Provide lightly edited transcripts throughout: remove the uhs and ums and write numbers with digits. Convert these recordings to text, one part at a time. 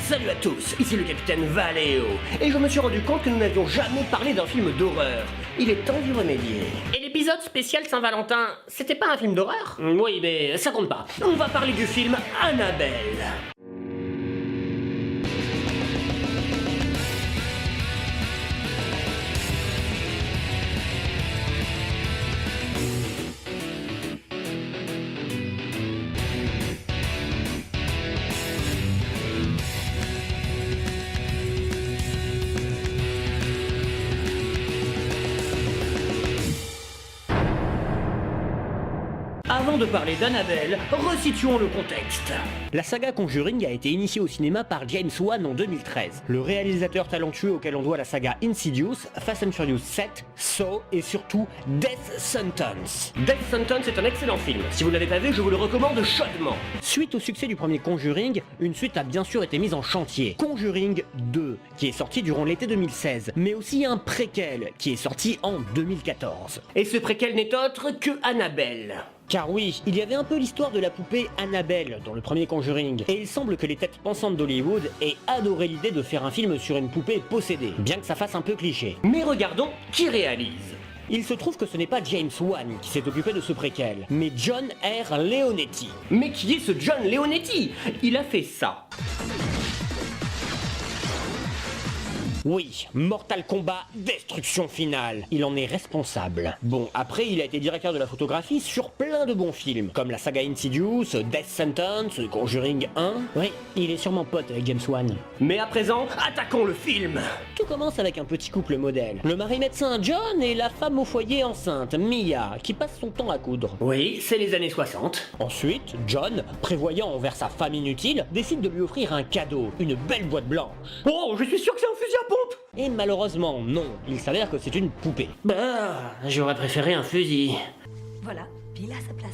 Salut à tous, ici le capitaine Valeo, et je me suis rendu compte que nous n'avions jamais parlé d'un film d'horreur. Il est temps d'y remédier. Et l'épisode spécial Saint-Valentin, c'était pas un film d'horreur? Oui, mais ça compte pas. On va parler du film Annabelle. Avant de parler d'Annabelle, resituons le contexte. La saga Conjuring a été initiée au cinéma par James Wan en 2013, le réalisateur talentueux auquel on doit la saga Insidious, Fast and Furious 7, Saw et surtout Death Sentence. Death Sentence est un excellent film, si vous ne l'avez pas vu, je vous le recommande chaudement. Suite au succès du premier Conjuring, une suite a bien sûr été mise en chantier. Conjuring 2, qui est sorti durant l'été 2016, mais aussi un préquel, qui est sorti en 2014. Et ce préquel n'est autre que Annabelle. Car oui, il y avait un peu l'histoire de la poupée Annabelle dans le premier Conjuring, et il semble que les têtes pensantes d'Hollywood aient adoré l'idée de faire un film sur une poupée possédée, bien que ça fasse un peu cliché. Mais regardons qui réalise. Il se trouve que ce n'est pas James Wan qui s'est occupé de ce préquel, mais John R. Leonetti. Mais qui est ce John Leonetti? Il a fait ça. Oui, Mortal Kombat, destruction finale. Il en est responsable. Bon, après, il a été directeur de la photographie sur plein de bons films, comme la saga Insidious, Death Sentence, Conjuring 1. Oui, il est sûrement pote avec James Wan. Mais à présent, attaquons le film. Tout commence avec un petit couple modèle. Le mari médecin John et la femme au foyer enceinte, Mia, qui passe son temps à coudre. Oui, c'est les années 60. Ensuite, John, prévoyant envers sa femme inutile, décide de lui offrir un cadeau, une belle boîte blanche. Oh, je suis sûr que c'est un fusil à pompe. Et malheureusement, non. Il s'avère que c'est une poupée. Bah, j'aurais préféré un fusil. Voilà, pile à sa place.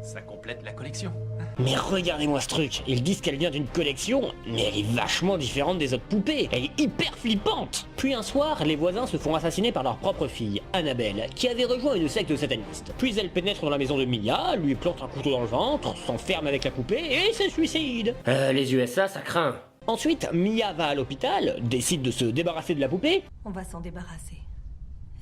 Ça complète la collection. Mais regardez-moi ce truc. Ils disent qu'elle vient d'une collection, mais elle est vachement différente des autres poupées. Elle est hyper flippante. Puis un soir, les voisins se font assassiner par leur propre fille, Annabelle, qui avait rejoint une secte sataniste. Puis elle pénètre dans la maison de Mia, lui plante un couteau dans le ventre, s'enferme avec la poupée et se suicide. Les USA, ça craint. Ensuite, Mia va à l'hôpital, décide de se débarrasser de la poupée, On va s'en débarrasser.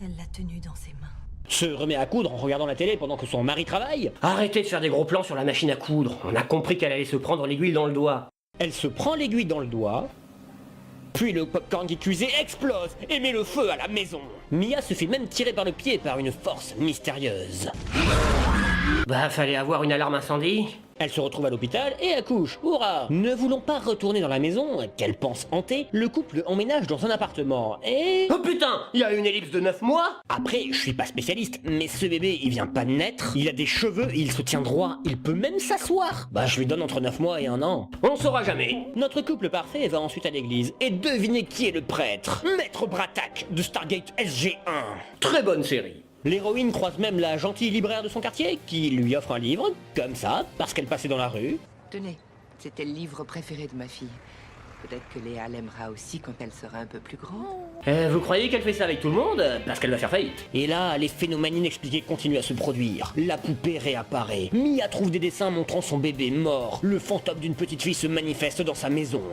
Elle l'a tenue dans ses mains. se remet à coudre en regardant la télé pendant que son mari travaille. Arrêtez de faire des gros plans sur la machine à coudre, on a compris qu'elle allait se prendre l'aiguille dans le doigt. Elle se prend l'aiguille dans le doigt, puis le popcorn qui cuisait explose et met le feu à la maison. Mia se fait même tirer par le pied par une force mystérieuse. Bah, fallait avoir une alarme incendie. Elle se retrouve à l'hôpital et accouche, hurrah! Ne voulant pas retourner dans la maison, qu'elle pense hantée, le couple emménage dans un appartement et... Oh putain! Il y a une ellipse de 9 mois? Après, je suis pas spécialiste, mais ce bébé, il vient pas de naître, il a des cheveux, il se tient droit, il peut même s'asseoir. Bah, je lui donne entre 9 mois et 1 an. On saura jamais. Notre couple parfait va ensuite à l'église, et devinez qui est le prêtre? Maître Bratak, de Stargate SG-1. Très bonne série. L'héroïne croise même la gentille libraire de son quartier, qui lui offre un livre, comme ça, parce qu'elle passait dans la rue. Tenez, c'était le livre préféré de ma fille. Peut-être que Léa l'aimera aussi quand elle sera un peu plus grande. Vous croyez qu'elle fait ça avec tout le monde? Parce qu'elle va faire faillite. Et là, les phénomènes inexpliqués continuent à se produire. La poupée réapparaît. Mia trouve des dessins montrant son bébé mort. Le fantôme d'une petite fille se manifeste dans sa maison.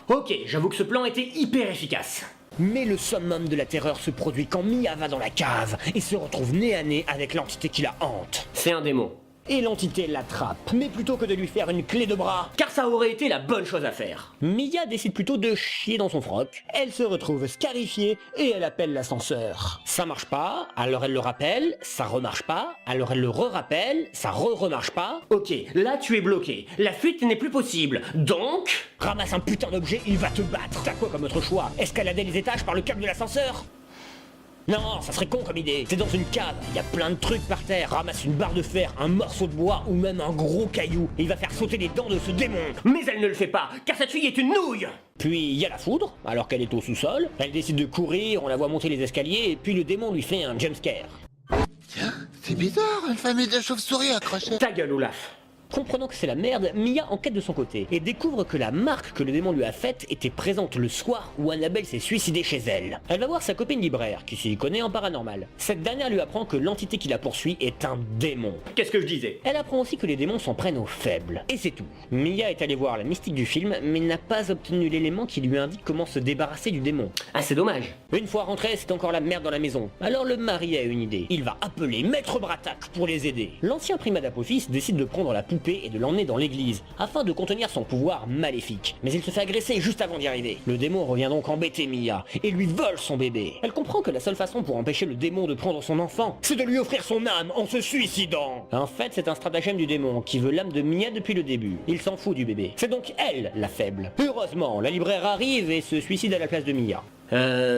Ok, j'avoue que ce plan était hyper efficace. Mais le summum de la terreur se produit quand Mia va dans la cave et se retrouve nez à nez avec l'entité qui la hante. C'est un démon. Et l'entité l'attrape, mais plutôt que de lui faire une clé de bras, car ça aurait été la bonne chose à faire. Mia décide plutôt de chier dans son froc, elle se retrouve scarifiée et elle appelle l'ascenseur. Ça marche pas, alors elle le rappelle, ça remarche pas, alors elle le re-rappelle, ça re-remarche pas. Ok, là tu es bloqué, la fuite n'est plus possible, donc... Ramasse un putain d'objet, il va te battre. T'as quoi comme autre choix? Escalader les étages par le câble de l'ascenseur? Non, ça serait con comme idée. C'est dans une cave, il y a plein de trucs par terre. Ramasse une barre de fer, un morceau de bois ou même un gros caillou. Et il va faire sauter les dents de ce démon. Mais elle ne le fait pas, car cette fille est une nouille. Puis il y a la foudre, alors qu'elle est au sous-sol. Elle décide de courir, on la voit monter les escaliers, et puis le démon lui fait un jumpscare. Tiens, c'est bizarre, une famille de chauves-souris accrochées. Ta gueule, Olaf. Comprenant que c'est la merde, Mia enquête de son côté et découvre que la marque que le démon lui a faite était présente le soir où Annabelle s'est suicidée chez elle. Elle va voir sa copine libraire, qui s'y connaît en paranormal. Cette dernière lui apprend que l'entité qui la poursuit est un démon. Qu'est-ce que je disais? Elle apprend aussi que les démons s'en prennent aux faibles. Et c'est tout. Mia est allée voir la mystique du film, mais n'a pas obtenu l'élément qui lui indique comment se débarrasser du démon. Ah, c'est dommage. Une fois rentrée, c'est encore la merde dans la maison. Alors le mari a une idée. Il va appeler Maître Brattac pour les aider. L'ancien primat d'Apophis décide de prendre la poupée et de l'emmener dans l'église, afin de contenir son pouvoir maléfique. Mais il se fait agresser juste avant d'y arriver. Le démon revient donc embêter Mia, et lui vole son bébé. Elle comprend que la seule façon pour empêcher le démon de prendre son enfant, c'est de lui offrir son âme en se suicidant. En fait, c'est un stratagème du démon, qui veut l'âme de Mia depuis le début. Il s'en fout du bébé. C'est donc elle, la faible. Heureusement, la libraire arrive et se suicide à la place de Mia.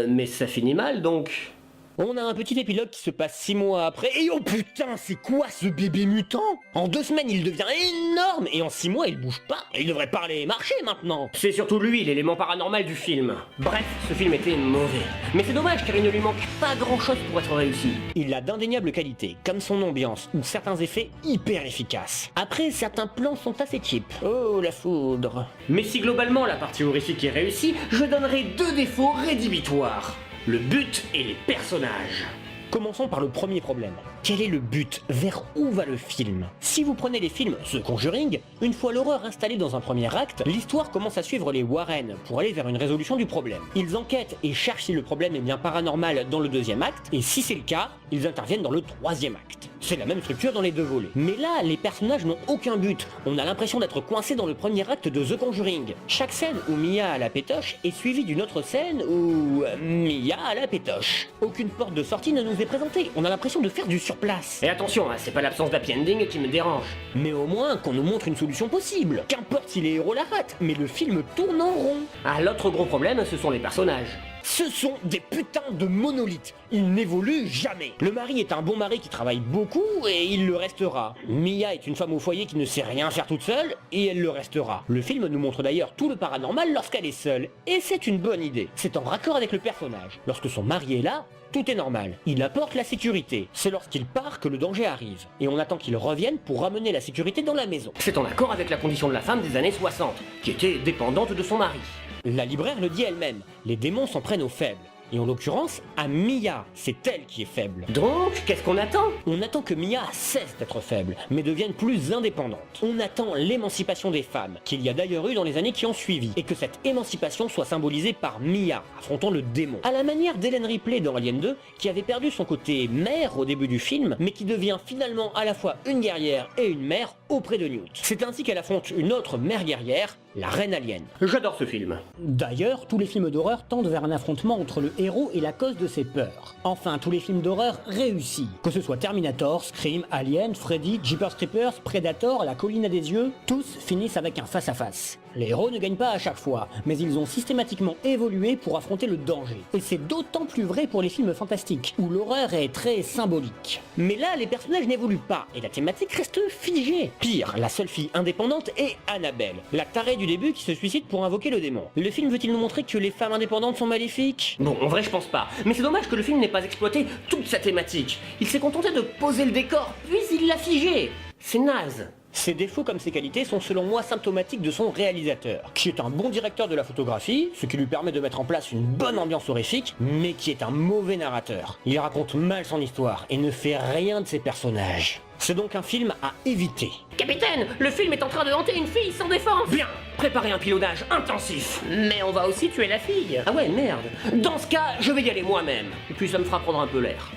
Mais ça finit mal, donc... On a un petit épilogue qui se passe 6 mois après, et oh putain, c'est quoi ce bébé mutant? En 2 semaines, il devient énorme, et en 6 mois, il bouge pas. Il devrait parler et marcher maintenant. C'est surtout lui, l'élément paranormal du film. Bref, ce film était mauvais. Mais c'est dommage, car il ne lui manque pas grand-chose pour être réussi. Il a d'indéniables qualités, comme son ambiance, ou certains effets hyper efficaces. Après, certains plans sont assez cheap. Oh, la foudre. Mais si globalement la partie horrifique est réussie, je donnerai 2 défauts rédhibitoires. Le but et les personnages. Commençons par le premier problème. Quel est le but? Vers où va le film? Si vous prenez les films The Conjuring, une fois l'horreur installée dans un premier acte, l'histoire commence à suivre les Warren pour aller vers une résolution du problème. Ils enquêtent et cherchent si le problème est bien paranormal dans le 2e acte, et si c'est le cas, ils interviennent dans le 3e acte. C'est la même structure dans les 2 volets. Mais là, les personnages n'ont aucun but. On a l'impression d'être coincé dans le premier acte de The Conjuring. Chaque scène où Mia a la pétoche est suivie d'une autre scène où Mia a la pétoche. Aucune porte de sortie ne nous est présentée. On a l'impression de faire du surplace. Et attention, hein, c'est pas l'absence d'happy ending qui me dérange. Mais au moins qu'on nous montre une solution possible. Qu'importe si les héros la ratent, mais le film tourne en rond. Ah, l'autre gros problème, ce sont les personnages. Ce sont des putains de monolithes. Ils n'évoluent jamais. Le mari est un bon mari qui travaille beaucoup et il le restera. Mia est une femme au foyer qui ne sait rien faire toute seule et elle le restera. Le film nous montre d'ailleurs tout le paranormal lorsqu'elle est seule. Et c'est une bonne idée. C'est en raccord avec le personnage. Lorsque son mari est là, tout est normal. Il apporte la sécurité. C'est lorsqu'il part que le danger arrive. Et on attend qu'il revienne pour ramener la sécurité dans la maison. C'est en accord avec la condition de la femme des années 60, qui était dépendante de son mari. La libraire le dit elle-même, les démons s'en prennent aux faibles. Et en l'occurrence, à Mia, c'est elle qui est faible. Donc, qu'est-ce qu'on attend? On attend que Mia cesse d'être faible, mais devienne plus indépendante. On attend l'émancipation des femmes, qu'il y a d'ailleurs eu dans les années qui ont suivi, et que cette émancipation soit symbolisée par Mia, affrontant le démon. À la manière d'Helen Ripley dans Alien 2, qui avait perdu son côté mère au début du film, mais qui devient finalement à la fois une guerrière et une mère auprès de Newt. C'est ainsi qu'elle affronte une autre mère guerrière, la reine alien. J'adore ce film. D'ailleurs, tous les films d'horreur tendent vers un affrontement entre le héros et la cause de ses peurs. Enfin, tous les films d'horreur réussis. Que ce soit Terminator, Scream, Alien, Freddy, Jeepers Creepers, Predator, La Colline à des yeux, tous finissent avec un face-à-face. Les héros ne gagnent pas à chaque fois, mais ils ont systématiquement évolué pour affronter le danger. Et c'est d'autant plus vrai pour les films fantastiques, où l'horreur est très symbolique. Mais là, les personnages n'évoluent pas, et la thématique reste figée. Pire, la seule fille indépendante est Annabelle, la tarée du début qui se suicide pour invoquer le démon. Le film veut-il nous montrer que les femmes indépendantes sont maléfiques? Bon, en vrai, je pense pas. Mais c'est dommage que le film n'ait pas exploité toute sa thématique. Il s'est contenté de poser le décor, puis il l'a figé. C'est naze. Ses défauts comme ses qualités sont selon moi symptomatiques de son réalisateur, qui est un bon directeur de la photographie, ce qui lui permet de mettre en place une bonne ambiance horrifique, mais qui est un mauvais narrateur. Il raconte mal son histoire et ne fait rien de ses personnages. C'est donc un film à éviter. Capitaine, le film est en train de hanter une fille sans défense. Bien, préparez un pilotage intensif. Mais on va aussi tuer la fille. Ah ouais, merde. Dans ce cas, je vais y aller moi-même. Et puis ça me fera prendre un peu l'air.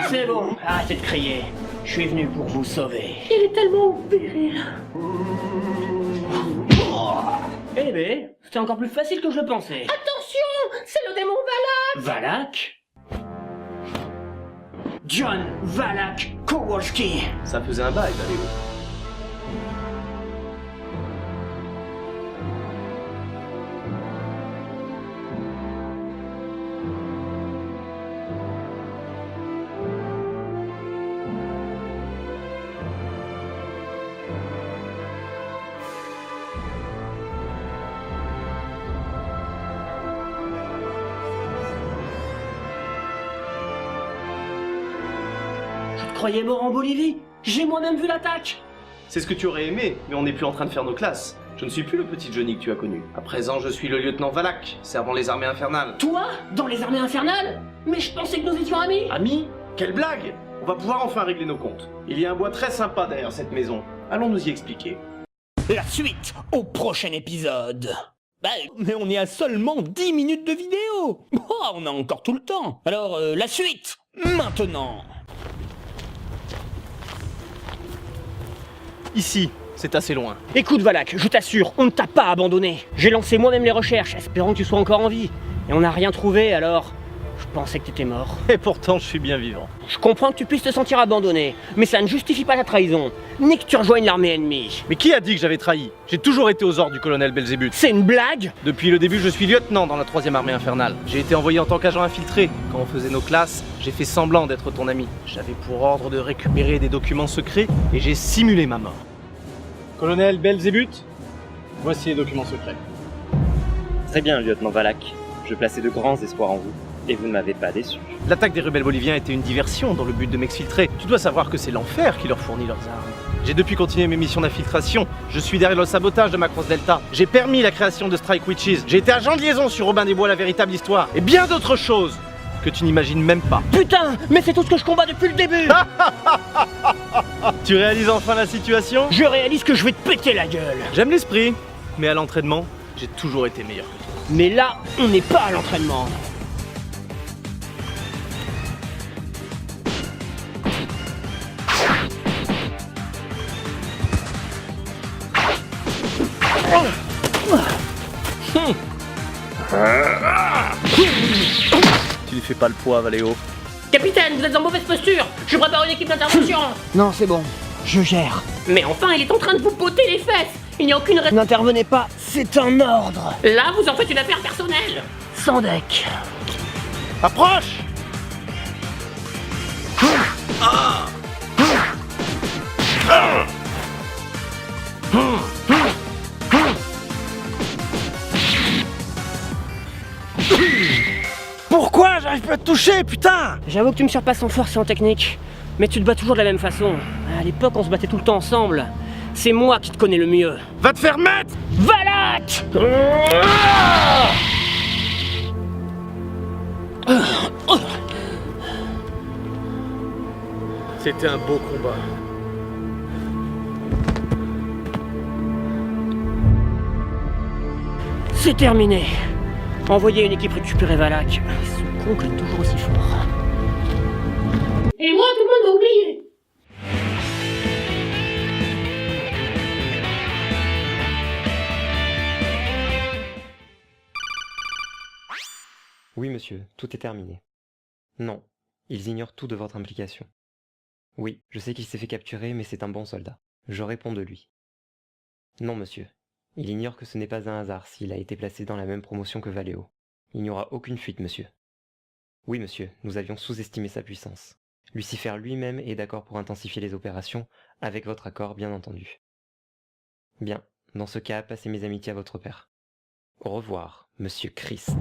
C'est bon, arrêtez de crier. Je suis venu pour vous sauver. Il est tellement viril. Eh ben, c'était encore plus facile que je le pensais. Attention, c'est le démon Valak. Valak? John Valak Kowalski. Ça faisait un bail, allez. croyais mort en Bolivie. J'ai moi-même vu l'attaque. C'est ce que tu aurais aimé, mais on n'est plus en train de faire nos classes. Je ne suis plus le petit Johnny que tu as connu. À présent, je suis le lieutenant Valak, servant les armées infernales. Toi, dans les armées infernales? Mais je pensais que nous étions amis. Amis? Quelle blague! On va pouvoir enfin régler nos comptes. Il y a un bois très sympa derrière cette maison. Allons nous y expliquer. La suite au prochain épisode. Bah, mais on est à seulement 10 minutes de vidéo. Oh, on a encore tout le temps. Alors, la suite, maintenant. Ici, c'est assez loin. Écoute Valak, je t'assure, on ne t'a pas abandonné. J'ai lancé moi-même les recherches, espérant que tu sois encore en vie. Et on n'a rien trouvé, alors je pensais que t'étais mort. Et pourtant, je suis bien vivant. Je comprends que tu puisses te sentir abandonné, mais ça ne justifie pas ta trahison, ni que tu rejoignes l'armée ennemie. Mais qui a dit que j'avais trahi? J'ai toujours été aux ordres du colonel Belzébuth. C'est une blague? Depuis le début, je suis lieutenant dans la 3e armée infernale. J'ai été envoyé en tant qu'agent infiltré. Quand on faisait nos classes, j'ai fait semblant d'être ton ami. J'avais pour ordre de récupérer des documents secrets et j'ai simulé ma mort. Colonel Belzébuth, voici les documents secrets. Très bien, lieutenant Valak. Je plaçais de grands espoirs en vous, et vous ne m'avez pas déçu. L'attaque des rebelles boliviens était une diversion dans le but de m'exfiltrer. Tu dois savoir que c'est l'enfer qui leur fournit leurs armes. J'ai depuis continué mes missions d'infiltration. Je suis derrière le sabotage de Macross Delta. J'ai permis la création de Strike Witches. J'ai été agent de liaison sur Robin des Bois, la véritable histoire. Et bien d'autres choses que tu n'imagines même pas. Putain, mais c'est tout ce que je combats depuis le début. Tu réalises enfin la situation? Je réalise que je vais te péter la gueule. J'aime l'esprit, mais à l'entraînement, j'ai toujours été meilleur que toi. Mais là, on n'est pas à l'entraînement. Tu lui fais pas le poids, Valéo. Capitaine, vous êtes en mauvaise posture. Je prépare une équipe d'intervention. Non, c'est bon, je gère. Mais enfin, il est en train de vous botter les fesses. Il n'y a aucune raison. N'intervenez pas, c'est un ordre. Là, vous en faites une affaire personnelle. Sans deck. Approche! Pourquoi j'arrive pas à te toucher, putain? J'avoue que tu me surpasses en force et en technique. Mais tu te bats toujours de la même façon. À l'époque, on se battait tout le temps ensemble. C'est moi qui te connais le mieux. Va te faire mettre! Valak! C'était un beau combat. C'est terminé. Envoyez une équipe récupérer Valak. Ce con est toujours aussi fort. Et moi, tout le monde m'a oublié. Oui, monsieur, tout est terminé. Non, ils ignorent tout de votre implication. Oui, je sais qu'il s'est fait capturer, mais c'est un bon soldat. Je réponds de lui. Non, monsieur. Il ignore que ce n'est pas un hasard s'il a été placé dans la même promotion que Valéo. Il n'y aura aucune fuite, monsieur. Oui, monsieur, nous avions sous-estimé sa puissance. Lucifer lui-même est d'accord pour intensifier les opérations, avec votre accord, bien entendu. Bien, dans ce cas, passez mes amitiés à votre père. Au revoir, monsieur Christ.